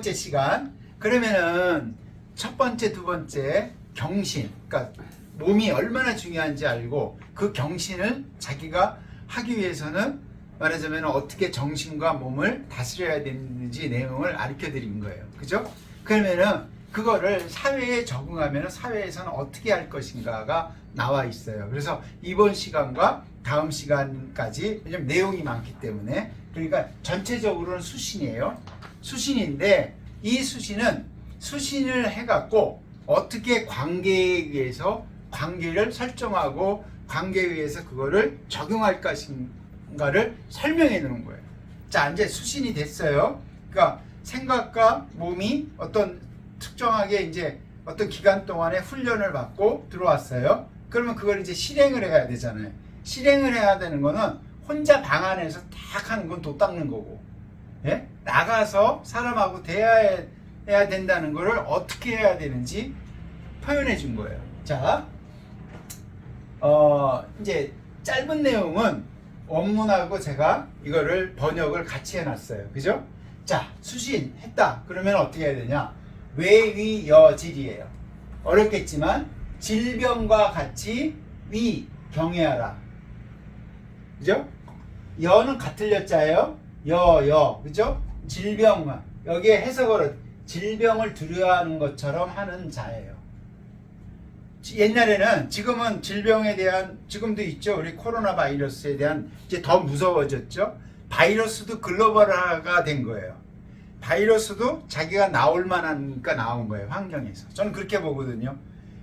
번째 시간. 그러면은 첫 번째, 두 번째 경신, 그러니까 몸이 얼마나 중요한지 알고 그 경신을 자기가 하기 위해서는 말하자면 어떻게 정신과 몸을 다스려야 되는지 내용을 가르쳐 드린 거예요. 그죠? 그러면은 그거를 사회에 적응하면 사회에서는 어떻게 할 것인가가 나와 있어요. 그래서 이번 시간과 다음 시간까지, 왜냐면 내용이 많기 때문에, 그러니까 전체적으로는 수신이에요. 수신인데 이 수신을 해갖고 어떻게 관계에 의해서 관계를 설정하고 관계에 의해서 그거를 적용할 것인가를 설명해 주는 거예요. 자, 이제 수신이 됐어요. 그러니까 생각과 몸이 어떤 특정하게 이제 어떤 기간 동안에 훈련을 받고 들어왔어요. 그러면 그걸 이제 실행을 해야 되잖아요. 실행을 해야 되는 거는 혼자 방 안에서 딱 하는 건 도 닦는 거고, 예? 나가서 사람하고 대화해야 된다는 거를 어떻게 해야 되는지 표현해 준 거예요. 자, 이제 짧은 내용은 원문하고 제가 이거를 번역을 같이 해놨어요. 그죠? 자, 수신했다. 그러면 어떻게 해야 되냐? 외위여질이에요. 어렵겠지만 질병과 같이 위 경외하라. 그죠? 여는 같을 여자예요. 여. 그죠? 질병. 여기에 해석으로 질병을 두려워하는 것처럼 하는 자예요. 옛날에는, 지금은 질병에 대한, 지금도 있죠. 우리 코로나 바이러스에 대한 이제 더 무서워졌죠. 바이러스도 글로벌화가 된 거예요. 바이러스도 자기가 나올 만하니까 나온 거예요. 환경에서. 저는 그렇게 보거든요.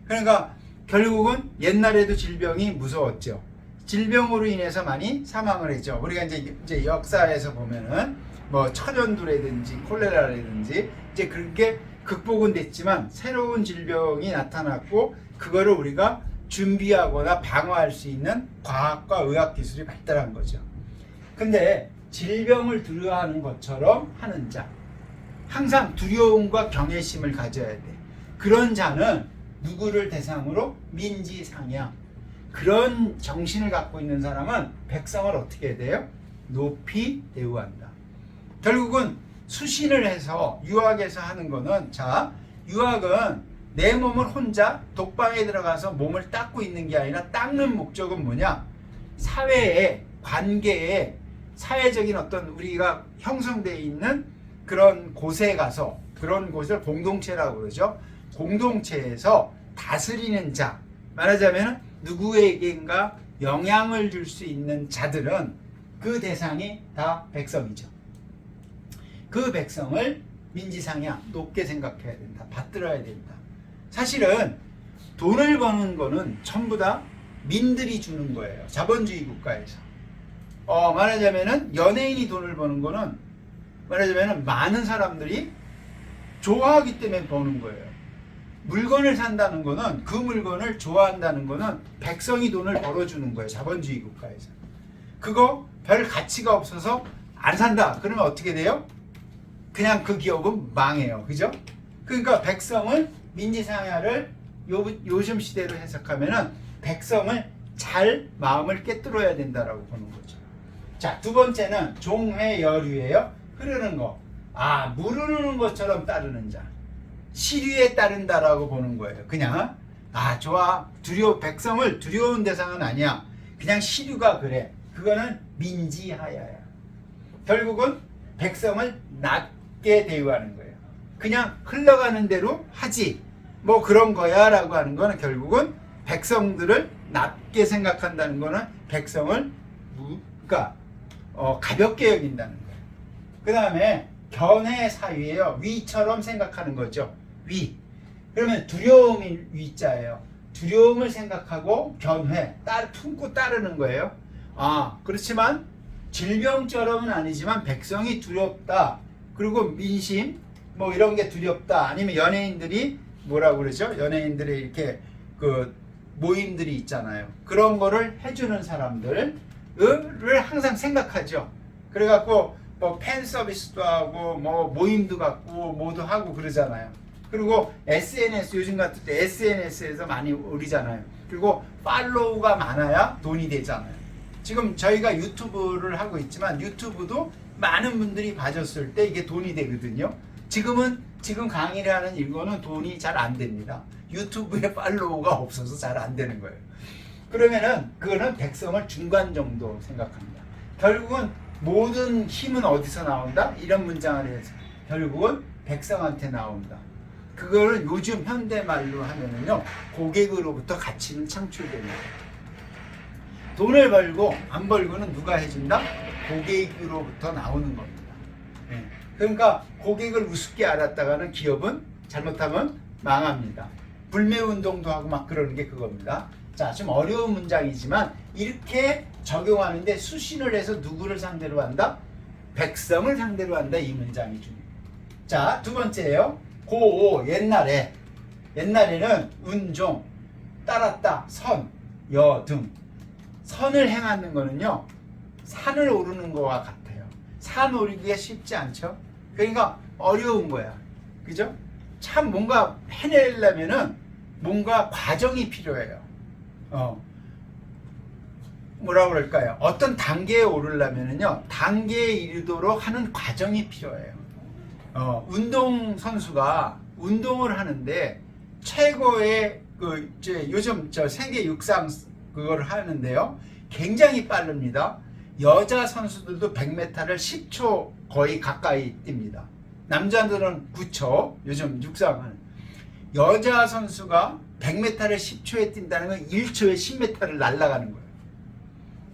그러니까 결국은 옛날에도 질병이 무서웠죠. 질병으로 인해서 많이 사망을 했죠. 우리가 이제 역사에서 보면은 뭐 천연두라든지 콜레라라든지 이제 그렇게 극복은 됐지만 새로운 질병이 나타났고 그거를 우리가 준비하거나 방어할 수 있는 과학과 의학 기술이 발달한 거죠. 근데 질병을 두려워하는 것처럼 하는 자, 항상 두려움과 경외심을 가져야 돼. 그런 자는 누구를 대상으로? 민지상양. 그런 정신을 갖고 있는 사람은 백성을 어떻게 해야 돼요? 높이 대우한다. 결국은 수신을 해서 유학에서 하는 거는, 자, 유학은 내 몸을 혼자 독방에 들어가서 몸을 닦고 있는 게 아니라 닦는 목적은 뭐냐? 사회에, 관계에, 사회적인 어떤 우리가 형성되어 있는 그런 곳에 가서, 그런 곳을 공동체라고 그러죠. 공동체에서 다스리는 자, 말하자면 누구에게인가 영향을 줄 수 있는 자들은 그 대상이 다 백성이죠. 그 백성을 민지상양, 높게 생각해야 된다. 받들어야 된다. 사실은 돈을 버는 거는 전부 다 민들이 주는 거예요. 자본주의 국가에서. 말하자면은 연예인이 돈을 버는 거는, 말하자면은 많은 사람들이 좋아하기 때문에 버는 거예요. 물건을 산다는 거는, 그 물건을 좋아한다는 거는 백성이 돈을 벌어주는 거예요. 자본주의 국가에서. 그거 별 가치가 없어서 안 산다. 그러면 어떻게 돼요? 그냥 그 기업은 망해요. 그죠? 그러니까 백성을, 민지상야를 요즘 시대로 해석하면은 백성을 잘 마음을 꿰뚫어야 된다라고 보는 거죠. 자, 두 번째는 종회여류예요. 흐르는 거. 물 흐르는 것처럼 따르는 자. 시류에 따른다라고 보는 거예요. 그냥 좋아, 백성을 두려운 대상은 아니야. 그냥 시류가 그래. 그거는 민지하야야. 결국은 백성을 낮게 대우하는 거예요. 그냥 흘러가는 대로 하지, 뭐 그런 거야 라고 하는 거는 결국은 백성들을 낮게 생각한다는 거는 백성을 그러니까 가볍게 여긴다는 거예요. 그 다음에 견해사위예요. 위처럼 생각하는 거죠. 위. 그러면 두려움이 위자예요. 두려움을 생각하고 견해, 품고 따르는 거예요. 그렇지만 질병처럼은 아니지만 백성이 두렵다. 그리고 민심, 뭐 이런 게 두렵다. 아니면 연예인들이 뭐라고 그러죠? 연예인들이 이렇게 그 모임들이 있잖아요. 그런 거를 해주는 사람들을 항상 생각하죠. 그래갖고 뭐 팬 서비스도 하고 뭐 모임도 갖고 뭐도 하고 그러잖아요. 그리고 SNS, 요즘 같을 때 SNS에서 많이 오르잖아요. 그리고 팔로우가 많아야 돈이 되잖아요. 지금 저희가 유튜브를 하고 있지만 유튜브도 많은 분들이 봐줬을 때 이게 돈이 되거든요. 지금 강의를 하는 이거는 돈이 잘 안 됩니다. 유튜브에 팔로우가 없어서 잘 안 되는 거예요. 그러면은 그거는 백성을 중간 정도 생각합니다. 결국은 모든 힘은 어디서 나온다? 이런 문장을 해서 결국은 백성한테 나온다. 그거를 요즘 현대말로 하면은요, 고객으로부터 가치는 창출됩니다. 돈을 벌고 안 벌고는 누가 해준다? 고객으로부터 나오는 겁니다. 네. 그러니까 고객을 우습게 알았다가는 기업은 잘못하면 망합니다. 불매운동도 하고 막 그러는 게 그겁니다. 자, 좀 어려운 문장이지만 이렇게 적용하는데 수신을 해서 누구를 상대로 한다? 백성을 상대로 한다. 이 문장이 중요해요. 자, 두 번째예요. 고오, 옛날에는 운종, 따랐다, 선, 여 등. 선을 행하는 거는요, 산을 오르는 거와 같아요. 산 오르기가 쉽지 않죠? 그러니까 어려운 거야. 그죠? 참 뭔가 해내려면은 뭔가 과정이 필요해요. 뭐라 그럴까요? 어떤 단계에 오르려면은요, 단계에 이르도록 하는 과정이 필요해요. 운동선수가 운동을 하는데 최고의 요즘 세계 육상 그걸 하는데요, 굉장히 빠릅니다. 여자 선수들도 100m를 10초 거의 가까이 뜁니다. 남자들은 9초, 요즘 육상은. 여자 선수가 100m를 10초에 뛴다는 건 1초에 10m를 날아가는 거예요.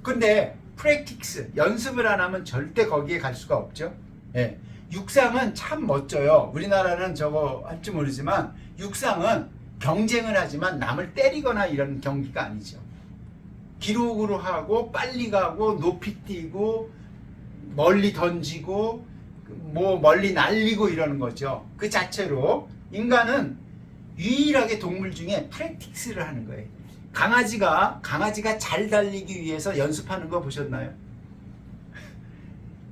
근데 프랙티스, 연습을 안 하면 절대 거기에 갈 수가 없죠. 예. 육상은 참 멋져요. 우리나라는 저거 할지 모르지만 육상은 경쟁을 하지만 남을 때리거나 이런 경기가 아니죠. 기록으로 하고 빨리 가고 높이 뛰고 멀리 던지고 뭐 멀리 날리고 이러는 거죠. 그 자체로 인간은 유일하게 동물 중에 프랙티스를 하는 거예요. 강아지가 잘 달리기 위해서 연습하는 거 보셨나요?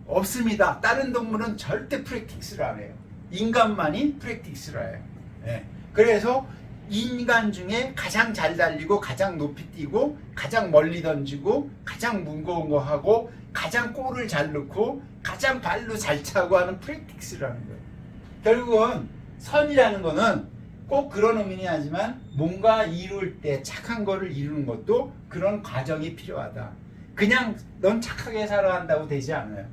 없습니다. 다른 동물은 절대 프랙티스를 안 해요. 인간만이 프랙티스를 해요. 네. 그래서 인간 중에 가장 잘 달리고 가장 높이 뛰고 가장 멀리 던지고 가장 무거운 거 하고 가장 골을 잘 넣고 가장 발로 잘 차고 하는 프랙티스를 하는 거예요. 결국은 선이라는 거는 꼭 그런 의미는 하지만 뭔가 이룰 때 착한 거를 이루는 것도 그런 과정이 필요하다. 그냥 넌 착하게 살아야 한다고 되지 않아요.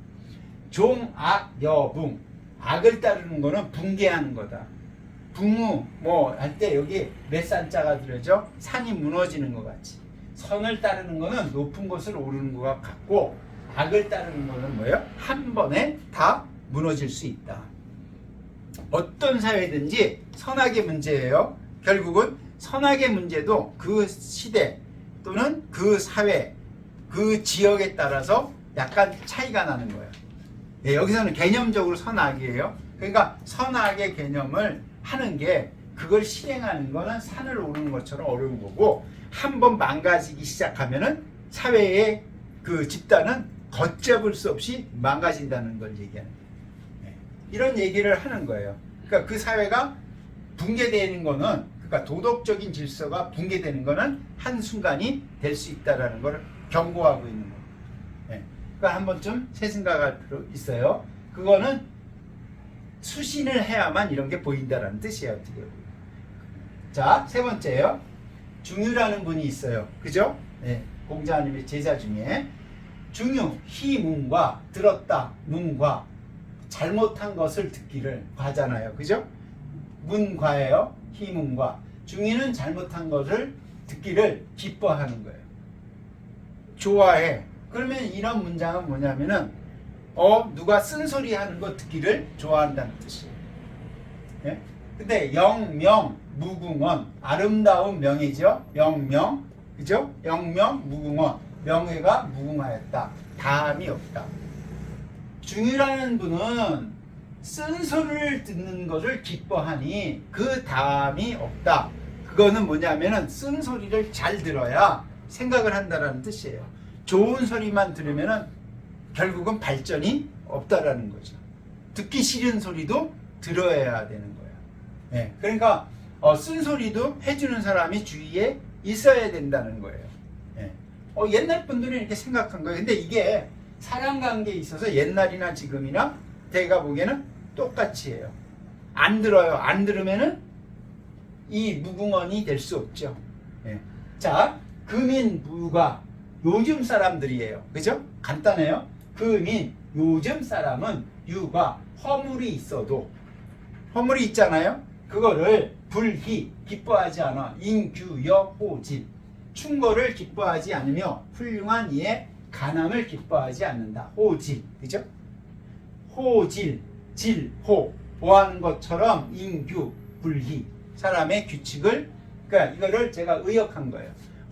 종, 악, 여, 붕. 악을 따르는 거는 붕괴하는 거다. 붕우 뭐 할 때 여기 몇 산자가 들어죠? 산이 무너지는 것 같이. 선을 따르는 거는 높은 곳을 오르는 것 같고, 악을 따르는 거는 뭐예요? 한 번에 다 무너질 수 있다. 어떤 사회든지 선악의 문제예요. 결국은 선악의 문제도 그 시대 또는 그 사회, 그 지역에 따라서 약간 차이가 나는 거예요. 네, 여기서는 개념적으로 선악이에요. 그러니까 선악의 개념을 하는 게, 그걸 실행하는 거는 산을 오르는 것처럼 어려운 거고, 한번 망가지기 시작하면은 사회의 그 집단은 걷잡을 수 없이 망가진다는 걸 얘기하는 거예요. 네. 이런 얘기를 하는 거예요. 그러니까 그 사회가 붕괴되는 거는, 그러니까 도덕적인 질서가 붕괴되는 거는 한순간이 될 수 있다는 걸 경고하고 있는 거예요. 네. 그러니까 한 번쯤 새 생각할 필요 있어요. 그거는 수신을 해야만 이런 게 보인다라는 뜻이에요. 어떻게 보면. 자, 세 번째요. 중유라는 분이 있어요. 그죠? 네. 공자님의 제자 중에 중유, 희문과 들었다, 문과 잘못한 것을 듣기를 과잖아요. 그죠? 문과예요. 희문과. 중유는 잘못한 것을 듣기를 기뻐하는 거예요. 좋아해. 그러면 이런 문장은 뭐냐면은 누가 쓴소리 하는 거 듣기를 좋아한다는 뜻이에요. 예? 근데 영명, 무궁원, 아름다운 명이죠. 영명, 그죠? 영명, 무궁원, 명예가 무궁하였다. 다함이 없다. 중유라는 분은 쓴소리를 듣는 것을 기뻐하니 그 다함이 없다. 그거는 뭐냐면은 쓴소리를 잘 들어야 생각을 한다라는 뜻이에요. 좋은 소리만 들으면은 결국은 발전이 없다라는 거죠. 듣기 싫은 소리도 들어야 되는 거예요. 네. 그러니까 쓴소리도 해주는 사람이 주위에 있어야 된다는 거예요. 네. 옛날 분들은 이렇게 생각한 거예요. 근데 이게 사람 관계에 있어서 옛날이나 지금이나 제가 보기에는 똑같이 해요. 안 들어요. 안 들으면은 이 무궁언이 될 수 없죠. 예. 자, 금인 무가 요즘 사람들이에요. 그죠? 간단해요. 금인 요즘 사람은 유가 허물이 있어도 허물이 있잖아요. 그거를 불희 기뻐하지 않아. 인규여 호질 충고를 기뻐하지 않으며 훌륭한 이의 간함을 기뻐하지 않는다. 호질 그죠? 호질 질호 보하는 것처럼 인규 불희 사람의 규칙을 그러니까 이거를 제가 의역한 거예요.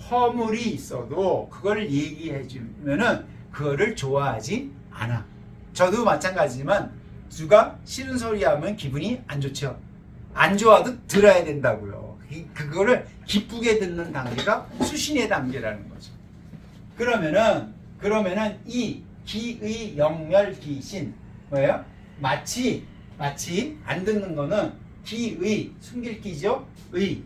허물이 있어도 그거를 얘기해 주면은 그거를 좋아하지 않아. 저도 마찬가지지만 누가 싫은 소리 하면 기분이 안 좋죠. 안 좋아도 들어야 된다고요. 그거를 기쁘게 듣는 단계가 수신의 단계라는 거죠. 그러면은 이 기의 영멸 기신 뭐예요? 마치 안 듣는 거는 기의 숨길 기죠. 의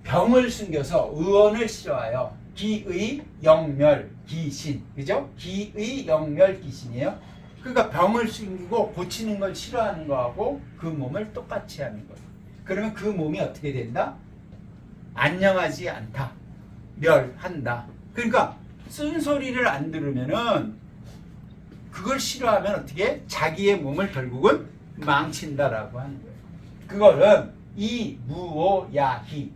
병을 숨겨서 의원을 싫어하여 기의 영멸 기신 그죠? 기의 영멸 기신이에요. 그러니까 병을 숨기고 고치는 걸 싫어하는 거하고 그 몸을 똑같이 하는 거예요. 그러면 그 몸이 어떻게 된다? 안녕하지 않다. 멸한다. 그러니까 쓴소리를 안 들으면은 그걸 싫어하면 어떻게 자기의 몸을 결국은 망친다라고 하는 거예요. 그거는 이 무오야히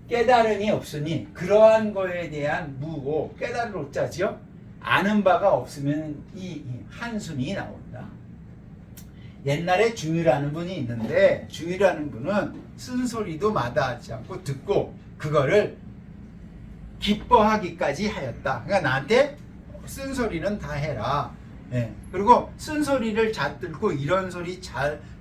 깨달음이 없으니 그러한 거에 대한 무오 깨달을 오자지요. 아는 바가 없으면 이 한숨이 나온다. 옛날에 중이라는 분이 있는데 중이라는 분은 쓴소리도 마다하지 않고 듣고 그거를 기뻐하기까지 하였다. 그러니까 나한테 쓴소리는 다 해라. 예. 그리고 쓴소리를 잘 듣고 이런 소리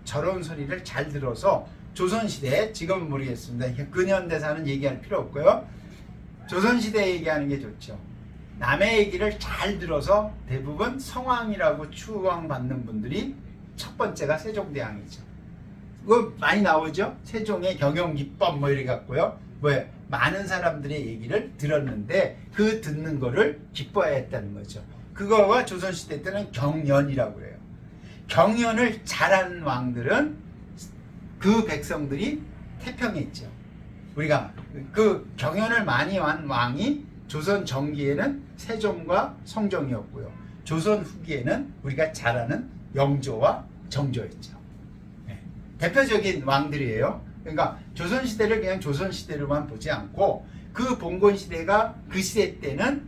저런 소리를 잘 들어서 조선시대 지금은 모르겠습니다. 근현대사는 얘기할 필요 없고요. 조선시대 얘기하는 게 좋죠. 남의 얘기를 잘 들어서 대부분 성왕이라고 추앙받는 분들이 첫 번째가 세종대왕이죠. 그거 많이 나오죠? 세종의 경영기법 뭐 이래 갖고요. 뭐예요? 많은 사람들의 얘기를 들었는데 그 듣는 거를 기뻐했다는 거죠. 그거가 조선시대 때는 경연이라고 해요. 경연을 잘한 왕들은 그 백성들이 태평했죠. 우리가 그 경연을 많이 한 왕이 조선 전기에는 세종과 성종이었고요. 조선 후기에는 우리가 잘 아는 영조와 정조였죠. 네. 대표적인 왕들이에요. 그러니까 조선시대를 그냥 조선시대로만 보지 않고 그 봉건시대가 그 시대 때는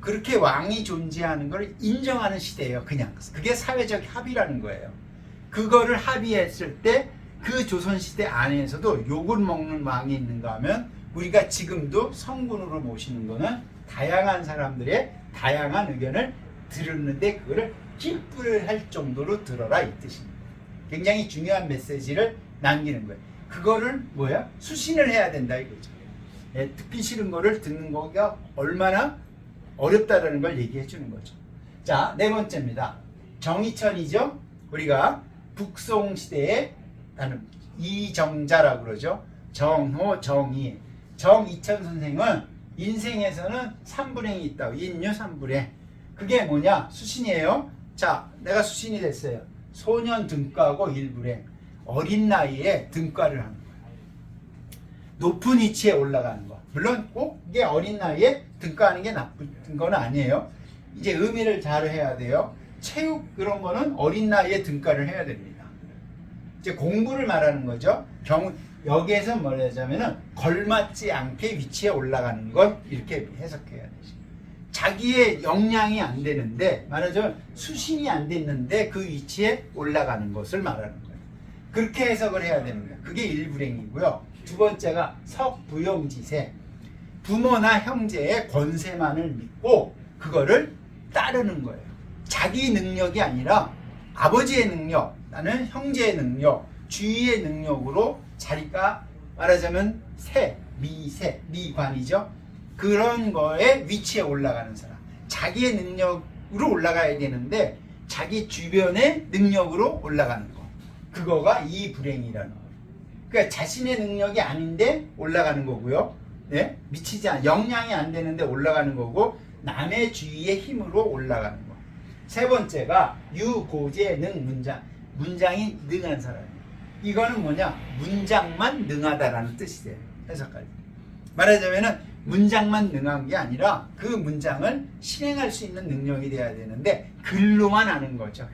그렇게 왕이 존재하는 걸 인정하는 시대예요. 그냥 그게 사회적 합의라는 거예요. 그거를 합의했을 때 그 조선시대 안에서도 욕을 먹는 왕이 있는가 하면 우리가 지금도 성군으로 모시는 거는 다양한 사람들의 다양한 의견을 들었는데 그거를 기쁘게 할 정도로 들어라 이 뜻입니다. 굉장히 중요한 메시지를 남기는 거예요. 그거를 뭐야? 수신을 해야 된다 이거죠. 예, 듣기 싫은 거를 듣는 거가 얼마나 어렵다라는 걸 얘기해 주는 거죠. 자, 네 번째입니다. 정의천이죠. 우리가 북송시대에 나는 이정자라고 그러죠. 정호, 정의. 정이천 선생은 인생에서는 삼불행이 있다고. 인유 삼불행. 그게 뭐냐? 수신이에요. 자, 내가 수신이 됐어요. 소년 등과하고 일불행. 어린 나이에 등과를 하는 거예요. 높은 위치에 올라가는 거. 물론 꼭 이게 어린 나이에 등과하는 게 나쁜 건 아니에요. 이제 의미를 잘 해야 돼요. 체육 그런 거는 어린 나이에 등과를 해야 됩니다. 이제 공부를 말하는 거죠. 여기에서 뭐냐면은 걸맞지 않게 위치에 올라가는 것 이렇게 해석해야 되죠. 자기의 역량이 안 되는데 말하자면 수신이 안 됐는데 그 위치에 올라가는 것을 말하는 거예요. 그렇게 해석을 해야 됩니다. 그게 일불행이고요. 두 번째가 석부용지세. 부모나 형제의 권세만을 믿고 그거를 따르는 거예요. 자기 능력이 아니라 아버지의 능력, 나는 형제의 능력, 주위의 능력으로 자기가 말하자면 미관이죠. 그런 거에 위치에 올라가는 사람. 자기의 능력으로 올라가야 되는데 자기 주변의 능력으로 올라가는 거. 그거가 이 불행이라는 거예요. 그러니까 자신의 능력이 아닌데 올라가는 거고요. 네? 미치지 않아. 역량이 안 되는데 올라가는 거고 남의 주위의 힘으로 올라가는 거. 세 번째가 유고제능 문장. 문장이 능한 사람이에요. 이거는 뭐냐? 문장만 능하다라는 뜻이 돼요. 해석할 때. 말하자면은 문장만 능한 게 아니라 그 문장을 실행할 수 있는 능력이 돼야 되는데 글로만 아는 거죠.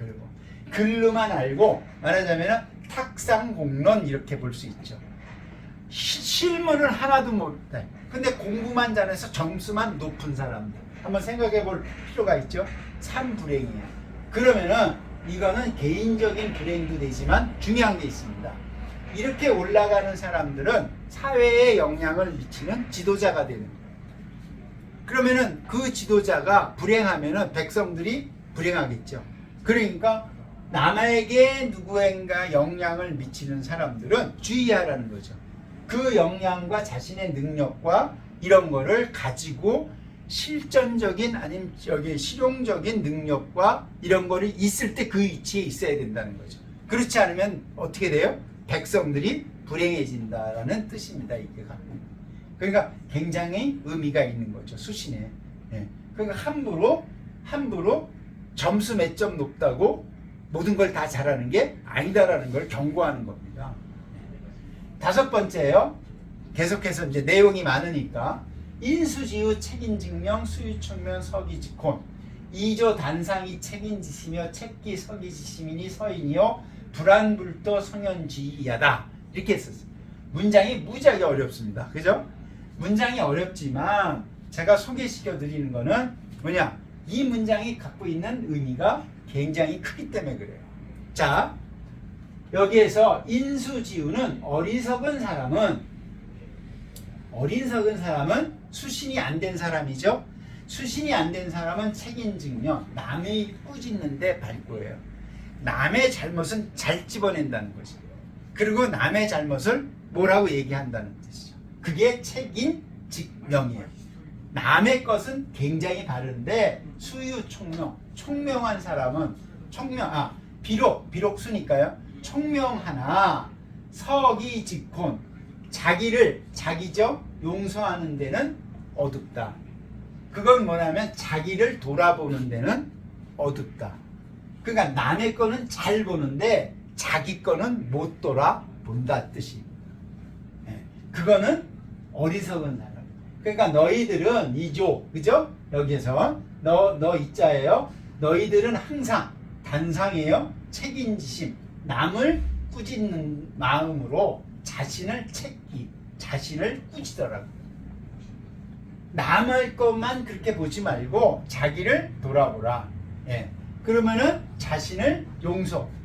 글로만 알고 말하자면은 탁상공론 이렇게 볼 수 있죠. 실문을 하나도 못해. 근데 공부만 잘해서 점수만 높은 사람들 한번 생각해 볼 필요가 있죠. 참 불행이야. 그러면은 이거는 개인적인 불행도 되지만 중요한 게 있습니다. 이렇게 올라가는 사람들은 사회에 영향을 미치는 지도자가 되는 거예요. 그러면은 그 지도자가 불행하면은 백성들이 불행하겠죠. 그러니까 남에게 누구인가 영향을 미치는 사람들은 주의하라는 거죠. 그 영향과 자신의 능력과 이런 거를 가지고 실전적인 아니면 실용적인 능력과 이런 거를 있을 때 그 위치에 있어야 된다는 거죠. 그렇지 않으면 어떻게 돼요? 백성들이 불행해진다라는 뜻입니다. 이게 그러니까 굉장히 의미가 있는 거죠. 수신에. 예. 그러니까 함부로 점수 몇 점 높다고 모든 걸 다 잘하는 게 아니다라는 걸 경고하는 겁니다. 다섯 번째요. 계속해서 이제 내용이 많으니까 인수지유 책임증명 수유청명 서기직혼 이조 단상이 책임지시며 책기 서기지시민이 서인이요 불안불도 성현지이하다 이렇게 했었어요. 문장이 무지하게 어렵습니다. 그죠? 문장이 어렵지만 제가 소개시켜 드리는 거는 뭐냐? 이 문장이 갖고 있는 의미가 굉장히 크기 때문에 그래요. 자, 여기에서 인수지유는 어리석은 사람은 수신이 안 된 사람이죠. 수신이 안 된 사람은 책임증명 남이 꾸짖는데 발표해요. 남의 잘못은 잘 집어낸다는 것이에요. 그리고 남의 잘못을 뭐라고 얘기한다는 뜻이죠. 그게 책임증명이에요. 남의 것은 굉장히 바른데 수유총명 총명한 사람은 비록수니까요. 총명하나 서기직혼 자기죠 용서하는 데는 어둡다. 그건 뭐냐면 자기를 돌아보는 데는 어둡다. 그러니까 남의 거는 잘 보는데 자기 거는 못 돌아본다 뜻입니다. 그거는 어리석은 사람. 그러니까 너희들은 이조 그죠? 여기에서 너 이자예요. 너희들은 항상 단상이에요. 책임지심 남을 꾸짖는 마음으로 자신을 꾸짖더라고요. 남의 것만 그렇게 보지 말고 자기를 돌아보라. 예. 그러면은 자신을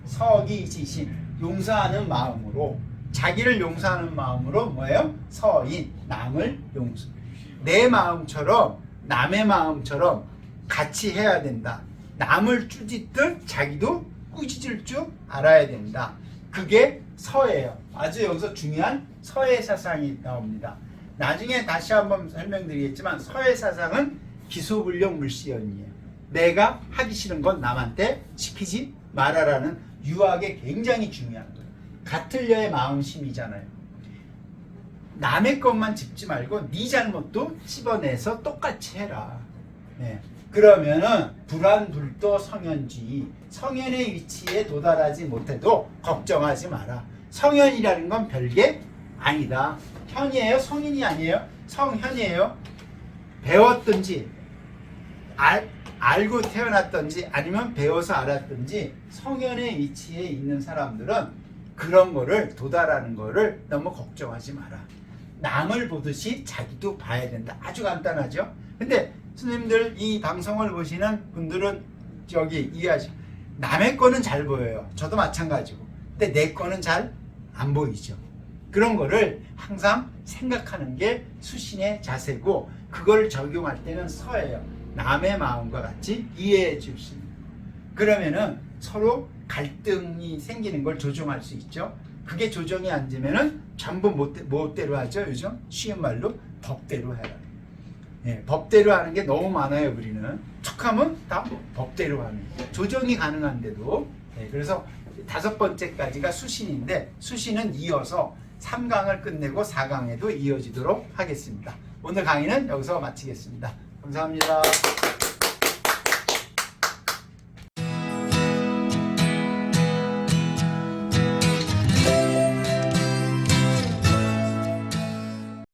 서기지심 용서하는 마음으로 자기를 용서하는 마음으로 뭐예요? 서인 남을 용서. 내 마음처럼 남의 마음처럼 같이 해야 된다. 남을 꾸짖듯 자기도 꾸짖을 줄 알아야 된다. 그게 서예요. 아주 여기서 중요한 서예 사상이 나옵니다. 나중에 다시 한번 설명드리겠지만 서예 사상은 기소불력 물시연이에요. 내가 하기 싫은 건 남한테 시키지 말아라는 유학에 굉장히 중요한 거예요. 같을려의 마음심이잖아요. 남의 것만 짚지 말고 네 잘못도 씹어내서 똑같이 해라. 네. 그러면은 불안불도 성현주의 성현의 위치에 도달하지 못해도 걱정하지 마라. 성현이라는 건 별게 아니다. 현이에요? 성인이 아니에요? 성현이에요. 배웠든지 알고 태어났든지 아니면 배워서 알았든지 성현의 위치에 있는 사람들은 그런 거를 도달하는 거를 너무 걱정하지 마라. 남을 보듯이 자기도 봐야 된다. 아주 간단하죠? 근데 스님들 이 방송을 보시는 분들은 저기 이해하시죠? 남의 거는 잘 보여요. 저도 마찬가지고. 근데 내 거는 잘 안 보이죠. 그런 거를 항상 생각하는 게 수신의 자세고 그걸 적용할 때는 서예요. 남의 마음과 같이 이해해 줄 수 있는. 그러면은 서로 갈등이 생기는 걸 조정할 수 있죠. 그게 조정이 안 되면은 전부 못대로 하죠. 요즘 쉬운 말로 법대로 해라. 예, 법대로 하는 게 너무 많아요. 우리는 툭하면 다 법대로 하는 조정이 가능한데도 그래서 5번째까지가 수신인데 수신은 이어서 3강을 끝내고 4강에도 이어지도록 하겠습니다. 오늘 강의는 여기서 마치겠습니다. 감사합니다.